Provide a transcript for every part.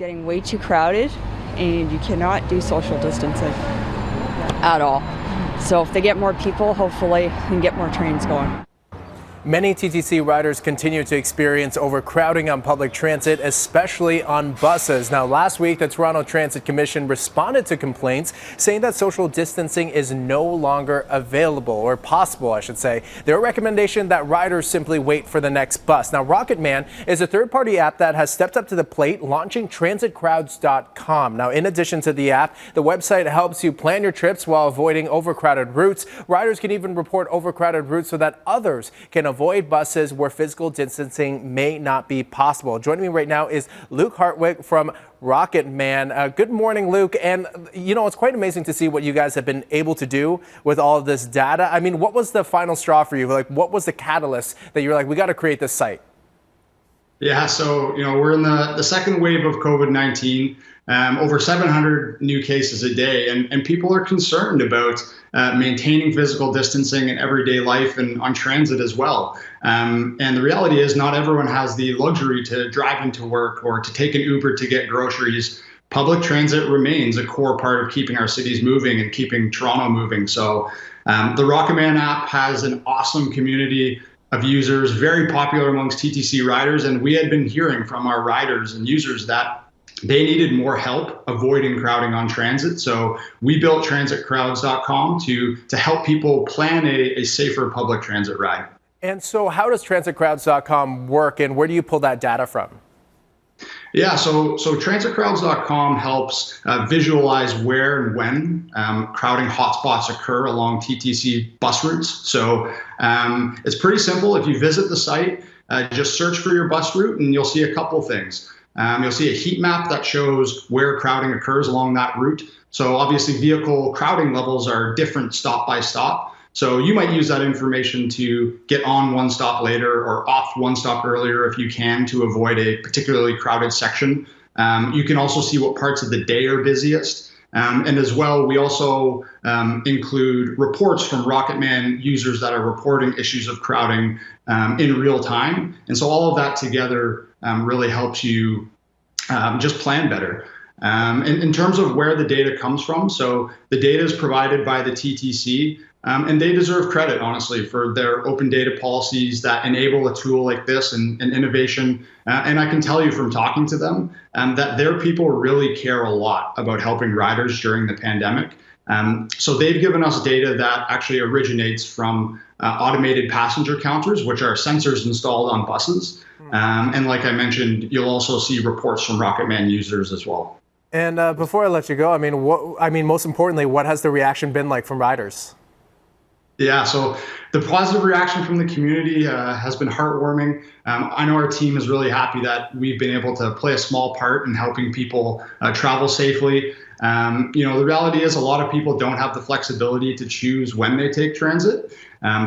getting way too crowded, and you cannot do social distancing at all. So if they get more people, hopefully we can get more trains going. Many TTC riders continue to experience overcrowding on public transit, especially on buses. Now, last week, the Toronto Transit Commission responded to complaints saying that social distancing is no longer available, or possible, I should say. Their recommendation that riders simply wait for the next bus. Now, Rocketman is a third-party app that has stepped up to the plate, launching transitcrowds.com. Now, in addition to the app, the website helps you plan your trips while avoiding overcrowded routes. Riders can even report overcrowded routes so that others can avoid buses where physical distancing may not be possible. Joining me right now is Luke Hartwig from Rocketman. Good morning, Luke. And, you know, it's quite amazing to see what you guys have been able to do with all of this data. I mean, what was the final straw for you? Like, what was the catalyst that you're like, we got to create this site? Yeah, so, you know, we're in the second wave of COVID-19, over 700 new cases a day, and people are concerned about maintaining physical distancing in everyday life and on transit as well. And the reality is not everyone has the luxury to drive into work or to take an Uber to get groceries. Public transit remains a core part of keeping our cities moving and keeping Toronto moving. So the Rocketman app has an awesome community of users, very popular amongst TTC riders, and we had been hearing from our riders and users that they needed more help avoiding crowding on transit. So we built transitcrowds.com to help people plan a safer public transit ride. And so how does transitcrowds.com work, and where do you pull that data from? Yeah, so transitcrowds.com helps visualize where and when crowding hotspots occur along TTC bus routes. So it's pretty simple. If you visit the site, just search for your bus route and you'll see a couple things. You'll see a heat map that shows where crowding occurs along that route. So obviously vehicle crowding levels are different stop by stop. So you might use that information to get on one stop later or off one stop earlier if you can, to avoid a particularly crowded section. You can also see what parts of the day are busiest. And as well, we also include reports from Rocketman users that are reporting issues of crowding in real time. And so all of that together really helps you just plan better. In terms of where the data comes from, so the data is provided by the TTC, and they deserve credit, honestly, for their open data policies that enable a tool like this and innovation. And I can tell you from talking to them that their people really care a lot about helping riders during the pandemic. So they've given us data that actually originates from automated passenger counters, which are sensors installed on buses. And like I mentioned, you'll also see reports from Rocketman users as well. And before I let you go, I mean, most importantly, what has the reaction been like from riders? Yeah, so the positive reaction from the community has been heartwarming. I know our team is really happy that we've been able to play a small part in helping people travel safely. You know, the reality is a lot of people don't have the flexibility to choose when they take transit.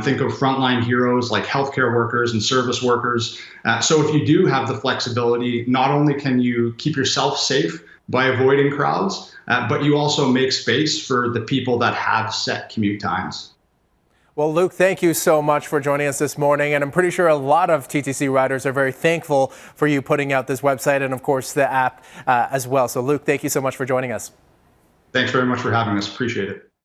Think of frontline heroes like healthcare workers and service workers. So if you do have the flexibility, not only can you keep yourself safe by avoiding crowds, but you also make space for the people that have set commute times. Well, Luke, thank you so much for joining us this morning. And I'm pretty sure a lot of TTC riders are very thankful for you putting out this website and, of course, the app as well. So, Luke, thank you so much for joining us. Thanks very much for having us. Appreciate it.